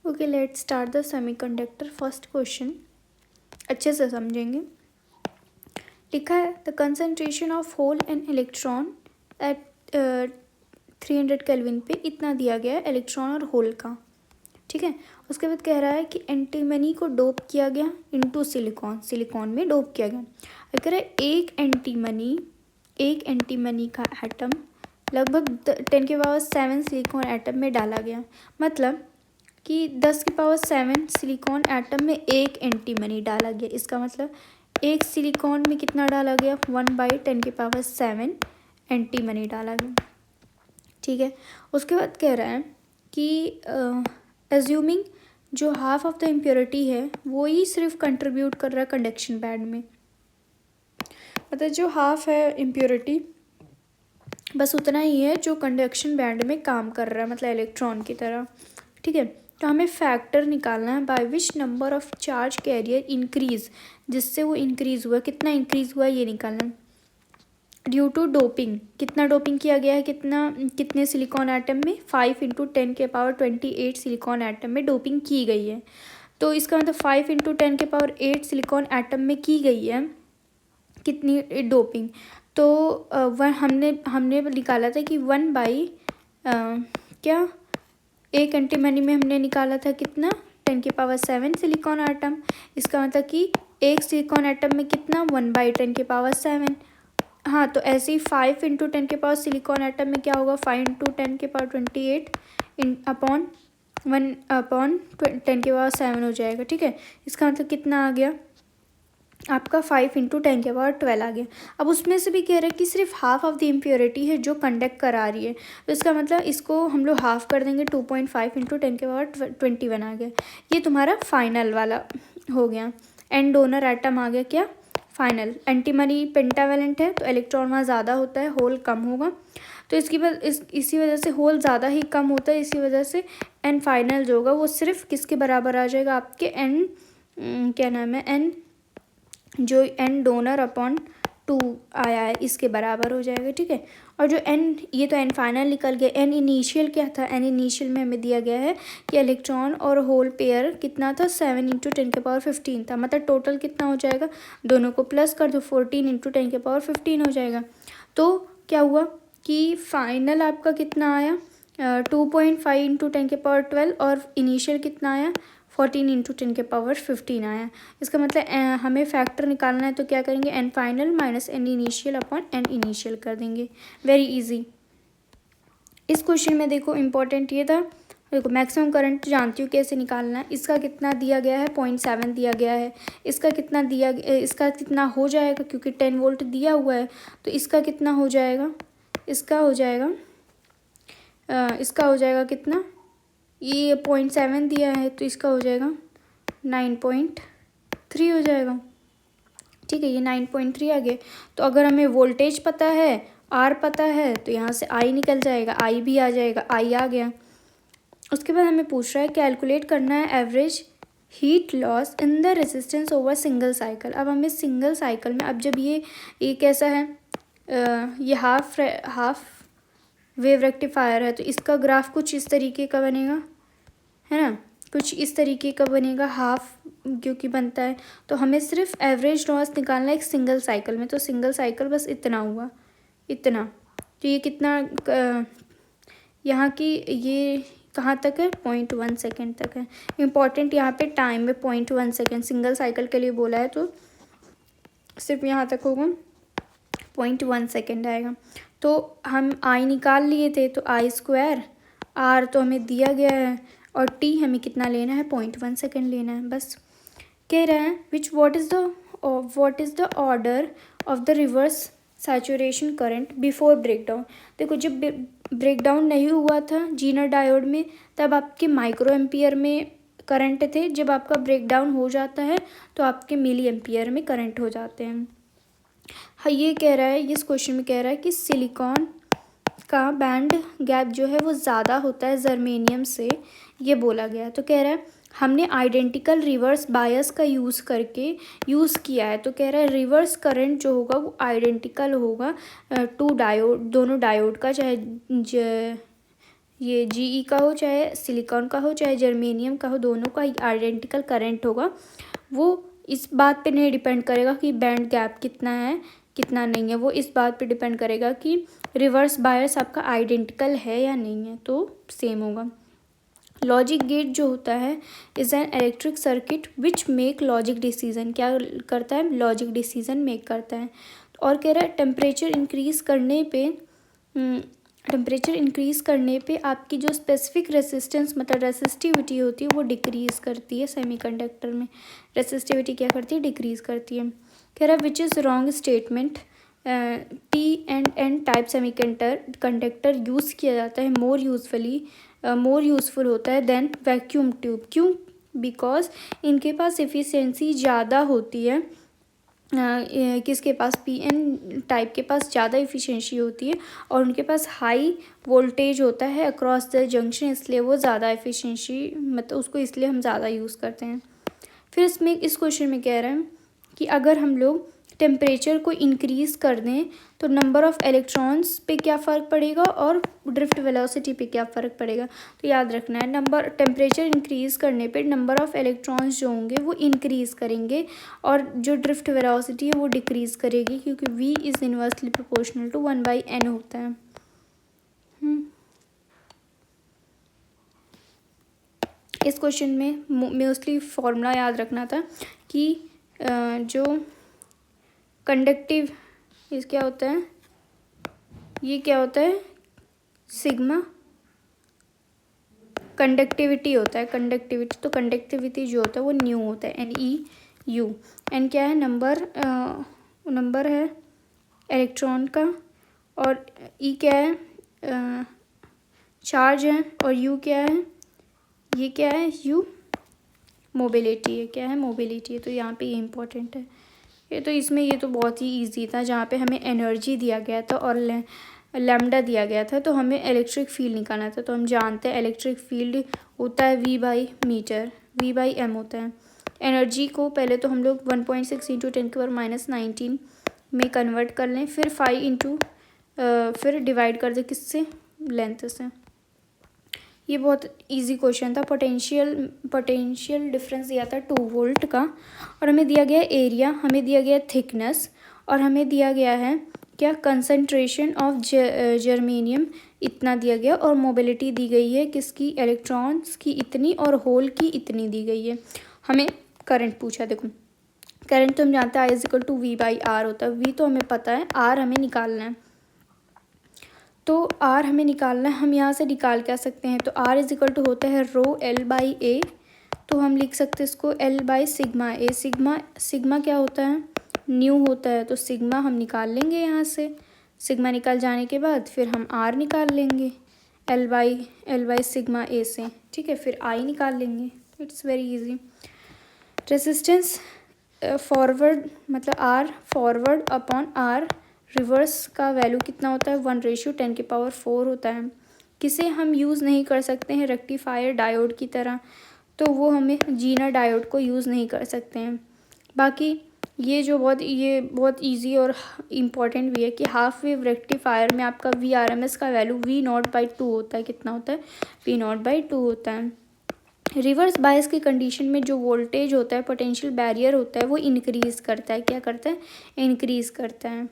Okay, let's start the semiconductor. First question अच्छे से समझेंगे। लिखा है the concentration of hole and electron at 300 kelvin पे इतना दिया गया है इलेक्ट्रॉन और होल का। ठीक है, उसके बाद कह रहा है कि एंटीमनी को डोप किया गया इनटू सिलिकॉन, सिलिकॉन में डोप किया गया। कह रहा है एक एंटीमनी का एटम लगभग 10⁻7 सिलिकॉन एटम में डाला गया। मतलब कि 10⁻7 सिलिकॉन एटम में एक एंटीमनी डाला गया। इसका मतलब एक सिलिकॉन में कितना डाला गया, 1/10⁻7 एंटीमनी डाला गया। ठीक है, उसके बाद कह रहा है कि एज्यूमिंग जो हाफ ऑफ द इम्प्योरिटी है वो ही सिर्फ कंट्रीब्यूट कर रहा है कंडक्शन बैंड में। मतलब जो हाफ है इम्प्योरिटी बस उतना ही है जो कंडक्शन बैंड में काम कर रहा है, मतलब इलेक्ट्रॉन की तरह। ठीक है, तो हमें फैक्टर निकालना है by which number of charge carrier increase, जिससे वो इंक्रीज हुआ, कितना इंक्रीज हुआ ये निकालना है। ड्यू टू डोपिंग, कितना डोपिंग किया गया है, कितने सिलिकॉन एटम में, 5 × 10⁻28 सिलिकॉन एटम में डोपिंग की गई है। तो इसका मतलब 5 × 10⁸ सिलिकॉन एटम में की गई है कितनी डोपिंग। तो वह हमने निकाला था कि 1 क्या एक एंटीमनी में हमने निकाला था कितना, 10⁻7 सिलिकॉन एटम। इसका मतलब कि एक सिलिकॉन एटम में कितना, 1/10⁻7। हाँ, तो ऐसे ही 5 × 10⁻, सिलिकॉन एटम में क्या होगा, 5 × 10⁻28 अपॉन 1/10⁻7 हो जाएगा। ठीक है, इसका मतलब कितना आ गया आपका, 5 × 10⁻12 आ गया। अब उसमें से भी कह रहे हैं कि सिर्फ हाफ ऑफ द इम्प्योरिटी है जो कंडक्ट करा रही है, तो इसका मतलब इसको हम लोग हाफ कर देंगे, 2.5 × 10⁻21 आ गया। ये तुम्हारा फाइनल वाला हो गया। एंड डोनर एटम आ गया क्या, फाइनल। एंटीमनी पेंटावेलेंट है तो इलेक्ट्रॉन वहाँ ज़्यादा होता है, होल कम होगा, तो इसी वजह से होल ज़्यादा ही कम होता है, इसी वजह से एन फाइनल जो होगा वो सिर्फ किसके बराबर आ जाएगा आपके, एन क्या नाम है, एन जो एन डोनर अपॉन 2 आया है इसके बराबर हो जाएगा। ठीक है, और जो एन, ये तो एन फाइनल निकल गया। एन इनिशियल क्या था, एन इनिशियल में हमें दिया गया है कि इलेक्ट्रॉन और होल पेयर कितना था, 7 × 10⁻15 था। मतलब टोटल कितना हो जाएगा, दोनों को प्लस कर दो, 14 × 10⁻15 हो जाएगा। तो क्या हुआ कि फाइनल आपका कितना आया, 2.5 × 10⁻12 और इनिशियल कितना आया, 14 × 10⁻15 आया। इसका मतलब हमें फैक्टर निकालना है तो क्या करेंगे, n final minus n initial upon n initial कर देंगे। Very easy. इस क्वेश्चन में देखो इम्पोर्टेंट ये था, देखो मैक्सिमम करंट जानती हूँ कैसे निकालना है। इसका कितना दिया गया है, 0.7 दिया गया है। इसका कितना हो जाएगा, क्योंकि 10 वोल्ट दिया हुआ है, तो इसका कितना हो जाएगा, इसका हो जाएगा कितना, ये 0.7 दिया है तो इसका हो जाएगा 9.3 हो जाएगा। ठीक है, ये 9.3 आ गया। तो अगर हमें वोल्टेज पता है, आर पता है, तो यहाँ से आई निकल जाएगा, आई भी आ जाएगा, आई आ गया। उसके बाद हमें पूछ रहा है कैलकुलेट करना है average heat loss in the resistance over single cycle. अब हमें सिंगल साइकिल में, अब जब ये कैसा है, ये हाफ वेव रेक्टिफायर है, तो इसका ग्राफ कुछ इस तरीके का बनेगा, है ना, कुछ इस तरीके का बनेगा हाफ क्योंकि बनता है। तो हमें सिर्फ एवरेज लॉस निकालना है एक सिंगल साइकिल में, तो सिंगल साइकिल बस इतना हुआ, इतना। तो ये कितना यहाँ की, ये कहाँ तक है, 0.1 सेकेंड तक है। इम्पॉर्टेंट यहाँ पे टाइम में 0.1 सेकेंड सिंगल साइकिल के लिए बोला है, तो सिर्फ यहाँ तक होगा, 0.1 सेकेंड आएगा। तो हम आई निकाल लिए थे, तो आई², आर तो हमें दिया गया है, और टी हमें कितना लेना है, 0.1 सेकेंड लेना है बस। कह रहे हैं what is the order of the reverse saturation current before breakdown. देखो जब ब्रेकडाउन नहीं हुआ था जीनर डायोड में, तब आपके माइक्रो एम्पियर में करंट थे। जब आपका ब्रेकडाउन हो जाता है तो आपके मिली एम्पियर में करंट हो जाते हैं। हाँ, ये कह रहा है, इस क्वेश्चन में कह रहा है कि सिलिकॉन का बैंड गैप जो है वो ज़्यादा होता है जर्मेनियम से, ये बोला गया है। तो कह रहा है हमने आइडेंटिकल रिवर्स बायस का यूज़ किया है। तो कह रहा है रिवर्स करंट जो होगा वो आइडेंटिकल होगा टू डायोड, दोनों डायोड का, चाहे ये GE का हो चाहे सिलिकॉन का हो चाहे जर्मेनियम का हो, दोनों का आइडेंटिकल करंट होगा। वो इस बात पे नहीं डिपेंड करेगा कि बैंड गैप कितना है कितना नहीं है, वो इस बात पे डिपेंड करेगा कि रिवर्स बायस आपका आइडेंटिकल है या नहीं है, तो सेम होगा। लॉजिक गेट जो होता है is an electric circuit which make logic decision, क्या करता है, लॉजिक डिसीजन मेक करता है। और कह रहा है टेम्परेचर इंक्रीज़ करने पे आपकी जो स्पेसिफिक रेसिस्टेंस मतलब रेसिस्टिविटी होती है वो डिक्रीज़ करती है। सेमीकंडक्टर में रेसिस्टिविटी क्या करती है, डिक्रीज़ करती है। कह रहा है which is wrong statement, P&N type semiconductor use किया जाता है मोर यूज़फुल होता है देन वैक्यूम ट्यूब। क्यों, बिकॉज इनके पास एफिशिएंसी ज़्यादा होती है। किसके पास, PN टाइप के पास ज़्यादा एफिशिएंसी होती है और उनके पास हाई वोल्टेज होता है अक्रॉस द जंक्शन, इसलिए वो ज़्यादा एफिशिएंसी मतलब उसको इसलिए हम ज़्यादा यूज़ करते हैं। फिर इसमें इस क्वेश्चन में कह रहे हैं कि अगर हम लोग टेम्परेचर को इंक्रीज़ कर दें तो नंबर ऑफ़ इलेक्ट्रॉन्स पे क्या फ़र्क पड़ेगा और ड्रिफ्ट वेलोसिटी पे क्या फ़र्क पड़ेगा। तो याद रखना है टेम्परेचर इंक्रीज़ करने पे नंबर ऑफ़ इलेक्ट्रॉन्स जो होंगे वो इंक्रीज़ करेंगे और जो ड्रिफ्ट वेलोसिटी है वो डिक्रीज़ करेगी, क्योंकि V is inversely proportional to 1/n होता है। इस क्वेश्चन में मोस्टली फॉर्मूला याद रखना था कि जो कंडक्टिव इस क्या होता है, ये क्या होता है, सिग्मा कंडक्टिविटी होता है, कंडक्टिविटी। तो कंडक्टिविटी जो होता है वो न्यू होता है, NEU। एन क्या है, नंबर है इलेक्ट्रॉन का, और E क्या है, चार्ज है, और U क्या है, ये क्या है, U मोबिलिटी है, क्या है, मोबिलिटी है। तो यहाँ पे ये इम्पोर्टेंट है। ये तो इसमें ये तो बहुत ही इजी था, जहाँ पे हमें एनर्जी दिया गया था और लैम्डा दिया गया था, तो हमें इलेक्ट्रिक फील्ड निकालना था। तो हम जानते हैं इलेक्ट्रिक फील्ड होता है V/मीटर, V/m होता है। एनर्जी को पहले तो हम लोग 1.6 × 10⁻⁹ में कन्वर्ट कर लें, फिर 5 फिर डिवाइड कर दें किससे, लेंथ से। ये बहुत इजी क्वेश्चन था। पोटेंशियल डिफरेंस दिया था 2 वोल्ट का, और हमें दिया गया एरिया, हमें दिया गया थिकनेस, और हमें दिया गया है क्या, कंसंट्रेशन ऑफ जर्मेनियम इतना दिया गया, और मोबिलिटी दी गई है किसकी, इलेक्ट्रॉन्स की इतनी और होल की इतनी दी गई है। हमें करंट पूछा, देखो करंट तो हम जानते हैं I = V/R होता है। V तो हमें पता है, R हमें निकालना है। तो R हमें निकालना है, हम यहाँ से निकाल क्या सकते हैं, तो R होता है ρL/A। तो हम लिख सकते हैं इसको L/σA। सिग्मा क्या होता है, न्यू होता है, तो सिग्मा हम निकाल लेंगे यहाँ से। सिग्मा निकाल जाने के बाद फिर हम R निकाल लेंगे L/σA से, ठीक है। फिर I निकाल लेंगे, it's very easy. Resistance forward मतलब R forward upon R reverse का वैल्यू कितना होता है, 1:10⁴ होता है। किसे हम यूज़ नहीं कर सकते हैं, रेक्टिफायर डायोड की तरह, तो वो हमें जीना डायोड को यूज़ नहीं कर सकते हैं। बाकी ये बहुत इजी और इम्पॉर्टेंट भी है कि हाफ वेव रेक्टिफायर में आपका VRMS का वैल्यू V0/2 होता है। कितना होता है, V0/2 होता है। रिवर्स बायस की कंडीशन में जो वोल्टेज होता है, पोटेंशियल बैरियर होता है, वो इंक्रीज़ करता है, क्या करता है, इंक्रीज़ करता है।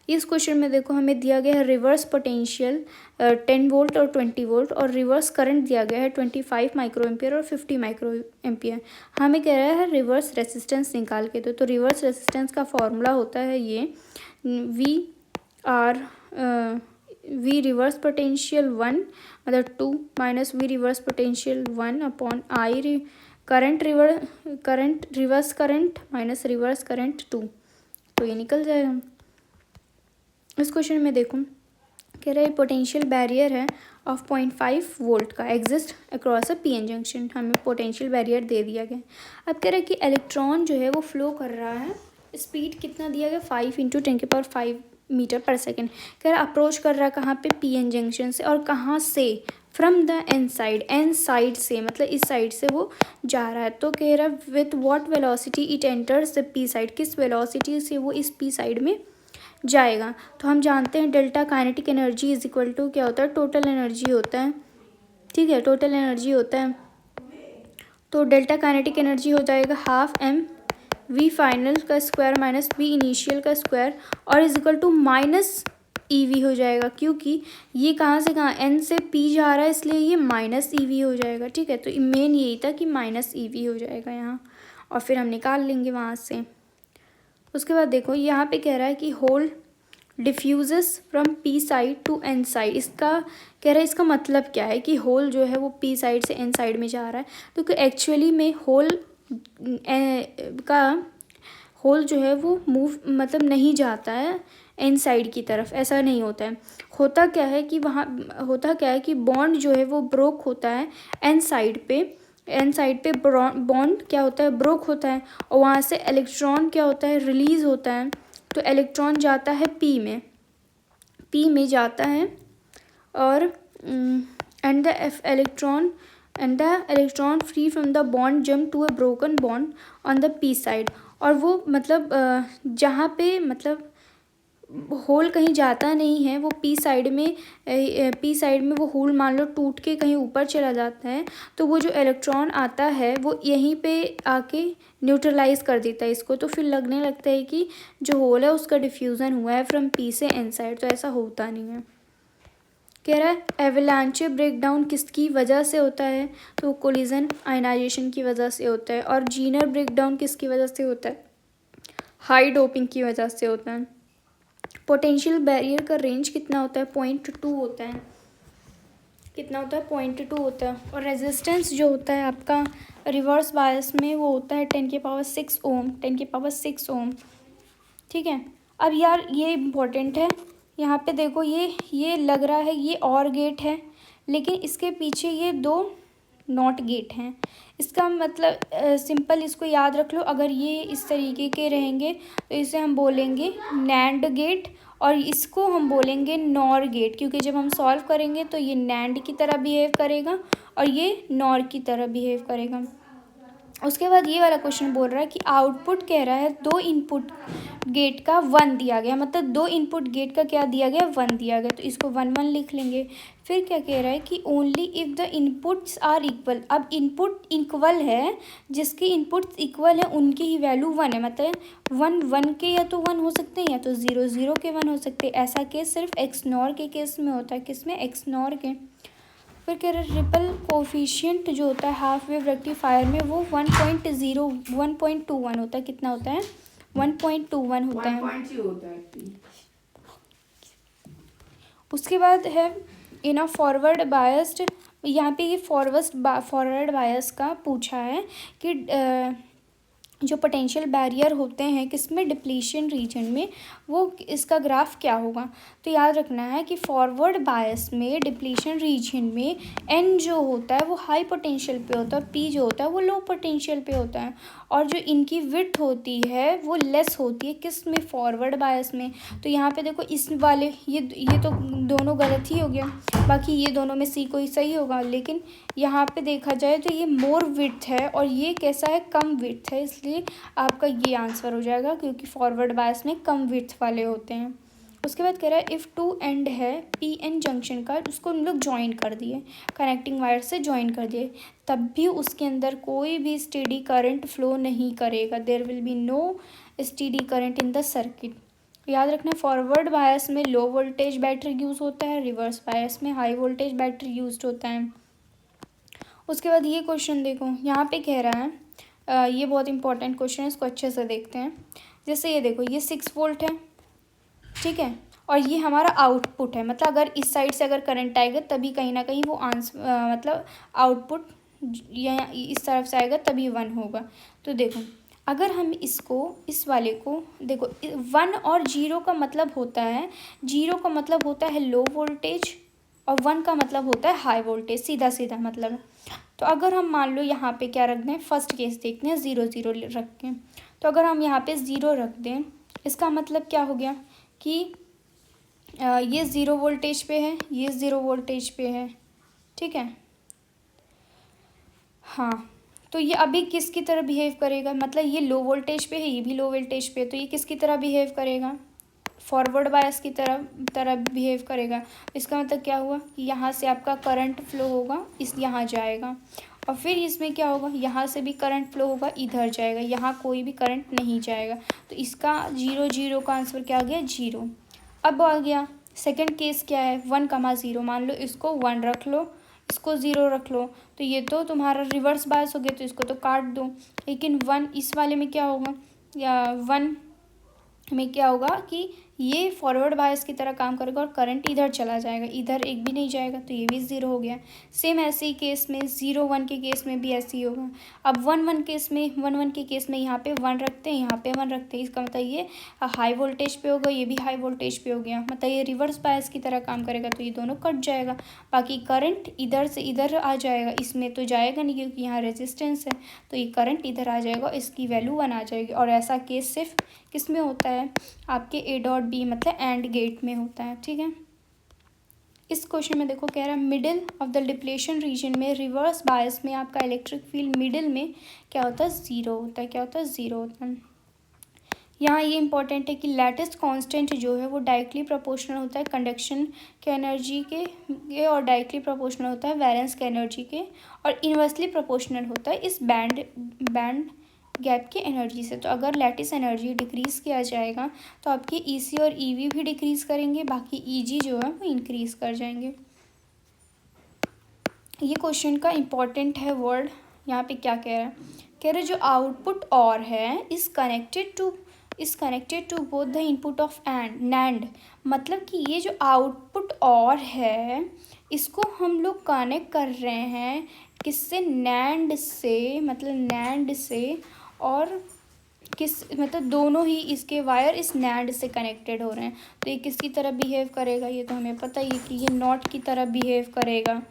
इस क्वेश्चन में देखो हमें दिया गया है रिवर्स पोटेंशियल 10 वोल्ट और 20 वोल्ट, और रिवर्स करंट दिया गया है 25 माइक्रो एम्पियर और 50 माइक्रो एम्पियर। हमें कह रहा है रिवर्स रेसिस्टेंस निकाल के दो। तो रिवर्स रेसिस्टेंस का फॉर्मूला होता है ये V रिवर्स पोटेंशियल 1 मतलब 2 minus V reverse potential 1 upon I current reverse current minus reverse current 2। तो ये निकल जाएगा। इस क्वेश्चन में देखो कह रहा है पोटेंशियल बैरियर है ऑफ 0.5 वोल्ट का exist across a PN junction. हमें पोटेंशियल बैरियर दे दिया गया। अब कह रहा है कि इलेक्ट्रॉन जो है वो फ्लो कर रहा है, स्पीड कितना दिया गया, 5 × 10⁵ मीटर/सेकेंड। कह रहा है अप्रोच कर रहा है कहाँ पे, PN जंक्शन से, और कहाँ से, फ्रॉम द एन साइड से, मतलब इस साइड से वो जा रहा है। तो कह रहा है with what velocity it enters the P side, किस वेलोसिटी से वो इस P साइड में जाएगा। तो हम जानते हैं delta kinetic energy is equal to क्या होता है, टोटल एनर्जी होता है ठीक है, टोटल एनर्जी होता है। तो डेल्टा काइनेटिक एनर्जी हो जाएगा हाफ एम वी फाइनल का स्क्वायर माइनस वी इनिशियल का स्क्वायर और is equal to minus e V हो जाएगा, क्योंकि ये कहाँ से कहाँ एन से पी जा रहा है, इसलिए ये माइनस ई वी हो जाएगा। ठीक है, तो मेन यही था कि माइनस ई वी हो जाएगा यहाँ, और फिर हम निकाल लेंगे वहाँ से। उसके बाद देखो यहाँ पे कह रहा है कि hole diffuses from P side to N side. इसका कह रहा है, इसका मतलब क्या है कि होल जो है वो पी साइड से एन साइड में जा रहा है। तो एक्चुअली में होल का होल जो है वो मूव मतलब नहीं जाता है एन साइड की तरफ, ऐसा नहीं होता है। होता क्या है कि वहाँ होता क्या है कि बॉन्ड जो है वो ब्रोक होता है एन साइड पे बॉन्ड क्या होता है, ब्रोक होता है, और वहाँ से इलेक्ट्रॉन क्या होता है, रिलीज़ होता है। तो इलेक्ट्रॉन जाता है पी में जाता है, और and the electron free from the bond jump to a broken bond on the P side. और वो मतलब जहाँ पे मतलब होल कहीं जाता नहीं है, वो पी साइड में वो होल मान लो टूट के कहीं ऊपर चला जाता है, तो वो जो इलेक्ट्रॉन आता है वो यहीं पे आके न्यूट्रलाइज कर देता है इसको। तो फिर लगने लगता है कि जो होल है उसका डिफ्यूज़न हुआ है फ्रॉम पी से एन साइड, तो ऐसा होता नहीं है। कह रहा है एवलांचे ब्रेकडाउन किसकी वजह से होता है, तो कोलिजन आयनाइजेशन की वजह से होता है। और जीनर ब्रेकडाउन किसकी वजह से होता है, हाई डोपिंग की वजह से होता है। पोटेंशियल बैरियर का रेंज कितना होता है, 0.2 होता है। कितना होता है, 0.2 होता है। और रेजिस्टेंस जो होता है आपका रिवर्स बायस में वो होता है 10⁶ ओम, 10⁶ ओम। ठीक है, अब यार ये इम्पोर्टेंट है, यहाँ पे देखो ये लग रहा है ये और गेट है, लेकिन इसके पीछे ये दो नॉट गेट हैं। इसका मतलब सिंपल इसको याद रख लो, अगर ये इस तरीके के रहेंगे तो इसे हम बोलेंगे नैंड गेट, और इसको हम बोलेंगे नॉर गेट, क्योंकि जब हम सॉल्व करेंगे तो ये नैंड की तरह बिहेव करेगा और ये नॉर की तरह बिहेव करेगा। उसके बाद ये वाला क्वेश्चन बोल रहा है कि आउटपुट कह रहा है 2 इनपुट गेट का 1 दिया गया, मतलब 2 इनपुट गेट का क्या दिया गया, 1 दिया गया, तो इसको 1 1 लिख लेंगे। फिर क्या कह रहा है कि only if the inputs are equal. अब इनपुट इक्वल है, जिसके इनपुट्स इक्वल है उनकी ही वैल्यू 1 है, मतलब 1 1 के या तो 1 हो सकते हैं या तो 0 0 के 1 हो सकते हैं। ऐसा केस सिर्फ एक्स नॉर के केस में होता है, किसमें, एक्स नॉर के। फिर कह रहे रिपल कोफिशिएंट जो होता है हाफ वेव रेक्टिफायर में वो 1.21 होता है। कितना होता है, 1.21 होता है। उसके बाद है इन अ फॉरवर्ड बायस्ड, यहाँ पे ये फॉरवर्ड बायस का पूछा है कि जो पोटेंशियल बैरियर होते हैं किसमें, डिप्लीशन रीजन में, वो इसका ग्राफ क्या होगा। तो याद रखना है कि फॉरवर्ड बायस में डिप्लीशन रीजन में एन जो होता है वो हाई पोटेंशियल पे होता है और पी जो होता है वो लो पोटेंशियल पे होता है, और जो इनकी विड्थ होती है वो लेस होती है किस में, फॉरवर्ड बायस में। तो यहाँ पे देखो इस वाले ये तो दोनों गलत ही हो गया, बाकी ये दोनों में सी कोई सही होगा, लेकिन यहाँ पे देखा जाए तो ये मोर विड्थ है और ये कैसा है, कम विड्थ है, इसलिए आपका ये आंसर हो जाएगा, क्योंकि फॉरवर्ड बायस में कम विड्थ वाले होते हैं। उसके बाद कह रहा है इफ़ टू एंड है पी एन जंक्शन का, उसको हम लोग ज्वाइन कर दिए, कनेक्टिंग वायर से ज्वाइन कर दिए, तब भी उसके अंदर कोई भी स्टेडी करंट फ्लो नहीं करेगा, there will be no steady current in the circuit. याद रखना फॉरवर्ड बायस में लो वोल्टेज बैटरी यूज़ होता है, रिवर्स बायस में हाई वोल्टेज बैटरी यूज होता है। उसके बाद ये क्वेश्चन देखो, यहाँ पे कह रहा है ये बहुत इंपॉर्टेंट क्वेश्चन है, इसको अच्छे से देखते हैं। जैसे ये देखो ये 6 वोल्ट है, ठीक है, और ये हमारा आउटपुट है, मतलब अगर इस साइड से अगर करंट आएगा तभी कहीं ना कहीं वो मतलब आउटपुट या इस तरफ से आएगा तभी 1 होगा। तो देखो अगर हम इसको इस वाले को देखो 1 और 0 का मतलब होता है, 0 का मतलब होता है लो वोल्टेज और 1 का मतलब होता है हाई वोल्टेज, सीधा सीधा मतलब। तो अगर हम मान लो यहाँ पे क्या रख दें, फर्स्ट केस देखते हैं 0 0 रख के, तो अगर हम यहाँ पे 0 रख दें इसका मतलब क्या हो गया कि ये 0 वोल्टेज पे है, ये 0 वोल्टेज पे है, ठीक है। हाँ, तो ये अभी किसकी तरह बिहेव करेगा, मतलब ये लो वोल्टेज पे है, ये भी लो वोल्टेज पे है, तो ये किसकी तरह बिहेव करेगा, फॉरवर्ड बायस की तरह बिहेव करेगा। इसका मतलब क्या हुआ कि यहाँ से आपका करंट फ्लो होगा, इस यहाँ जाएगा, और फिर इसमें क्या होगा, यहाँ से भी करंट फ्लो होगा, इधर जाएगा, यहाँ कोई भी करंट नहीं जाएगा। तो इसका 0 0 का आंसर क्या आ गया, 0। अब आ गया सेकंड केस क्या है, 1,0। मान लो इसको 1 रख लो, इसको 0 रख लो, तो ये तो तुम्हारा रिवर्स बायस हो गया, तो इसको तो काट दो। लेकिन 1 इस वाले में क्या होगा, या 1 में क्या होगा कि ये फॉरवर्ड बायस की तरह काम करेगा और करंट इधर चला जाएगा, इधर एक भी नहीं जाएगा, तो ये भी 0 हो गया। सेम ऐसे ही केस में 0 1 के केस में भी ऐसे ही होगा। अब 1 1 केस में 1 1 के केस में यहाँ पे 1 रखते हैं, यहाँ पे 1 रखते हैं, इसका मतलब ये हाई वोल्टेज पे होगा, ये भी हाई वोल्टेज पे हो गया, मतलब ये रिवर्स बायस की तरह काम करेगा, तो ये दोनों कट जाएगा। बाकी करंट इधर से इधर आ जाएगा, इसमें तो जाएगा नहीं क्योंकि यहाँ रेजिस्टेंस है, तो ये करंट इधर आ जाएगा, इसकी वैल्यू 1 आ जाएगी। और ऐसा केस सिर्फ किस में होता है, आपके A डॉट B मतलब एंड गेट में होता है। ठीक है, इस क्वेश्चन में देखो कह रहा है middle of the depletion region में रिवर्स बायस में आपका इलेक्ट्रिक फील्ड मिडिल में क्या होता है, 0 होता है। क्या होता है, 0 होता है। यहाँ ये इंपॉर्टेंट है कि लैटिस कांस्टेंट जो है वो डायरेक्टली प्रोपोर्शनल होता है कंडक्शन के एनर्जी के और डायरेक्टली प्रोपोर्शनल होता है वैलेंस के एनर्जी के, और इन्वर्सली प्रोपोर्शनल होता है इस बैंड गैप की एनर्जी से। तो अगर लैटिस एनर्जी डिक्रीज़ किया जाएगा तो आपके EC और EV भी डिक्रीज़ करेंगे, बाकी EG जो है वो इंक्रीज़ कर जाएंगे। ये क्वेश्चन का इम्पॉर्टेंट है वर्ड। यहाँ पे क्या कह रहा है, कह रहा है जो आउटपुट और है is connected to both the input of NAND। मतलब कि ये जो आउटपुट और है इसको हम लोग कनेक्ट कर रहे हैं किससे, NAND से, मतलब NAND से, और किस मतलब दोनों ही इसके वायर इस NAND से कनेक्टेड हो रहे हैं। तो ये किसकी तरह बिहेव करेगा, ये तो हमें पता ही है कि ये नॉट की तरह बिहेव करेगा,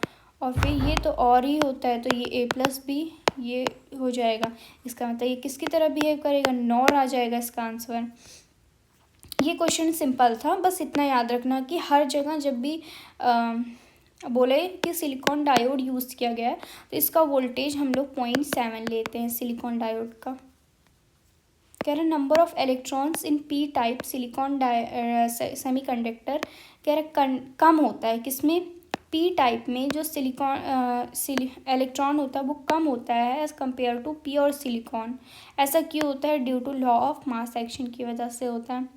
और फिर ये तो और ही होता है, तो ये A+B ये हो जाएगा। इसका मतलब ये किसकी तरह बिहेव करेगा, नॉर आ जाएगा इसका आंसर। ये क्वेश्चन सिंपल था, बस इतना याद रखना कि हर जगह जब भी बोले कि सिलिकॉन डायोड यूज़ किया गया है तो इसका वोल्टेज हम लोग 0.7 लेते हैं सिलिकॉन डायोड का। कह रहा number of electrons in P type silicon semiconductor कह रहा कम होता है, किसमें, P टाइप में जो इलेक्ट्रॉन होता है वो कम होता है as compare to pure silicon. ऐसा क्यों होता है, due to law of mass action की वजह से होता है।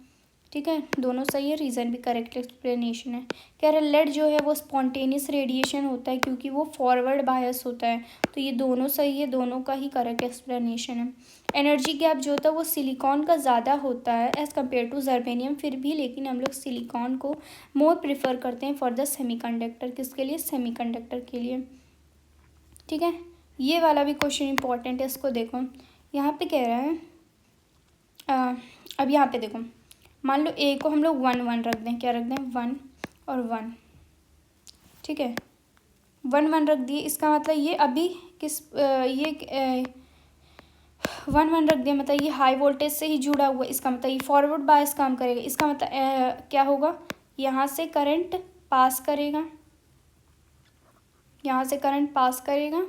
ठीक है, दोनों सही है, रीज़न भी करेक्ट एक्सप्लेनेशन है। कह रहा लेड जो है वो स्पॉन्टेनियस रेडिएशन होता है क्योंकि वो फॉरवर्ड बायस होता है, तो ये दोनों सही है, दोनों का ही करेक्ट एक्सप्लेनेशन है। एनर्जी गैप जो होता है वो सिलिकॉन का ज़्यादा होता है एज़ कम्पेयर टू जर्मेनियम, फिर भी लेकिन हम लोग सिलिकॉन को मोर प्रेफर करते हैं फॉर द सेमीकंडक्टर, किसके लिए, सेमीकंडक्टर के लिए। ठीक है, ये वाला भी क्वेश्चन इंपॉर्टेंट है, इसको देखो। यहाँ पे कह रहा है अब यहाँ पे देखो, मान लो A को हम लोग 1 1 रख दें, क्या रख दें, 1 और 1। ठीक है, 1 1 रख दिए, इसका मतलब ये अभी किस ये 1 1 रख दिया, मतलब ये हाई वोल्टेज से ही जुड़ा हुआ है, इसका मतलब ये फॉरवर्ड बायस काम करेगा। इसका मतलब क्या होगा, यहाँ से करंट पास करेगा, यहाँ से करंट पास करेगा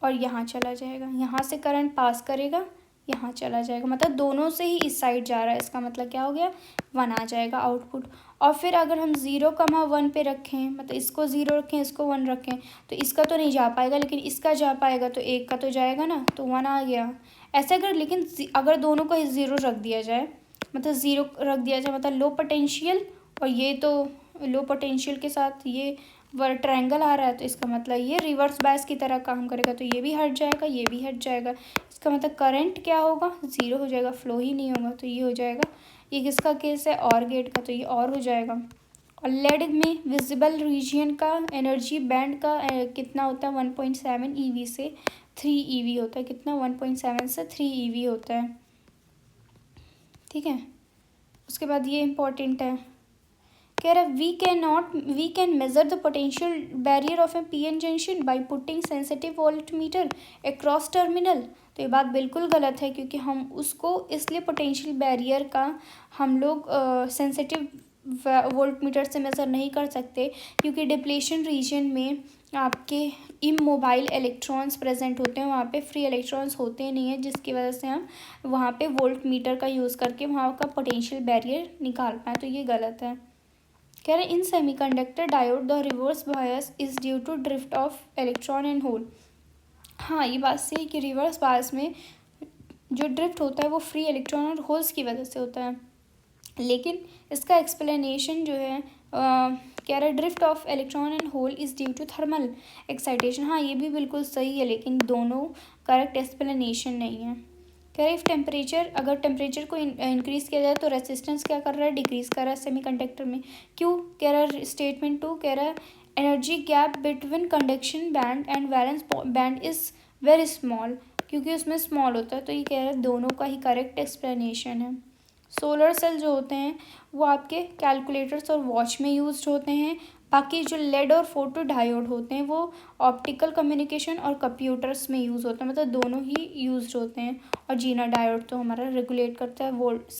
और यहाँ चला जाएगा, यहाँ से करंट पास करेगा, यहाँ चला जाएगा, मतलब दोनों से ही इस साइड जा रहा है। इसका मतलब क्या हो गया, 1 आ जाएगा आउटपुट। और फिर अगर हम 0,1 पे रखें, मतलब इसको 0 रखें, इसको 1 रखें, तो इसका तो नहीं जा पाएगा, लेकिन इसका जा पाएगा, तो एक का तो जाएगा ना, तो 1 आ गया। ऐसे अगर, लेकिन अगर दोनों का 0 रख दिया जाए, मतलब 0 रख दिया जाए, मतलब लो पोटेंशियल, और ये तो लो पोटेंशियल के साथ ये ट्रायंगल आ रहा है, तो इसका मतलब ये रिवर्स बायस की तरह काम करेगा, तो ये भी हट जाएगा, ये भी हट जाएगा। इसका मतलब करंट क्या होगा, 0 हो जाएगा, फ्लो ही नहीं होगा, तो ये हो जाएगा। ये किसका केस है, और गेट का, तो ये और हो जाएगा। और लेड में विजिबल रीजन का एनर्जी बैंड का कितना होता है, 1.7 EV से 3 EV होता है। कितना, 1.7 से 3 EV होता है। ठीक है, उसके बाद ये इम्पोर्टेंट है, कह रहा we can measure the potential barrier of a PN junction by putting sensitive voltmeter across terminal. तो ये बात बिल्कुल गलत है, क्योंकि हम उसको इसलिए पोटेंशियल बैरियर का हम लोग सेंसिटिव वोल्टमीटर से मेज़र नहीं कर सकते, क्योंकि डिप्लेशन रीजन में आपके इमोबाइल इलेक्ट्रॉन्स प्रेजेंट होते हैं, वहाँ पे फ्री इलेक्ट्रॉन्स होते नहीं हैं, जिसकी वजह से हम वहाँ पे वोल्ट मीटर का यूज़ करके वहाँ का पोटेंशियल बैरियर निकाल पाएँ, तो ये गलत है। कह रहे in semiconductor diode the reverse bias is due to drift of electron and hole. हाँ, ये बात सही कि रिवर्स बायस में जो ड्रिफ्ट होता है वो फ्री इलेक्ट्रॉन और होल्स की वजह से होता है, लेकिन इसका एक्सप्लेनेशन जो है कह रहा है drift of electron and hole is due to thermal excitation. हाँ, ये भी बिल्कुल सही है, लेकिन दोनों करेक्ट एक्सप्लेनेशन नहीं है। कह रहे इफ टेम्परेचर, अगर टेम्परेचर को इंक्रीज़ किया जाए तो रेसिस्टेंस क्या कर रहा है, डिक्रीज़ कर रहा है सेमीकंडक्टर में। क्यों, कह रहा है स्टेटमेंट 2 कह रहा है energy gap between conduction band and valence band is very small, क्योंकि उसमें स्मॉल होता है, तो ये कह रहा है दोनों का ही करेक्ट एक्सप्लेनेशन है। सोलर सेल जो होते हैं वो आपके कैलकुलेटर्स और वॉच में यूज्ड होते हैं। बाकी जो लेड और फोटो डायोड होते हैं वो ऑप्टिकल कम्युनिकेशन और कंप्यूटर्स में यूज़ होते हैं, मतलब दोनों ही यूज्ड होते हैं। और जीना डायोड तो हमारा रेगुलेट करता है वोल्ट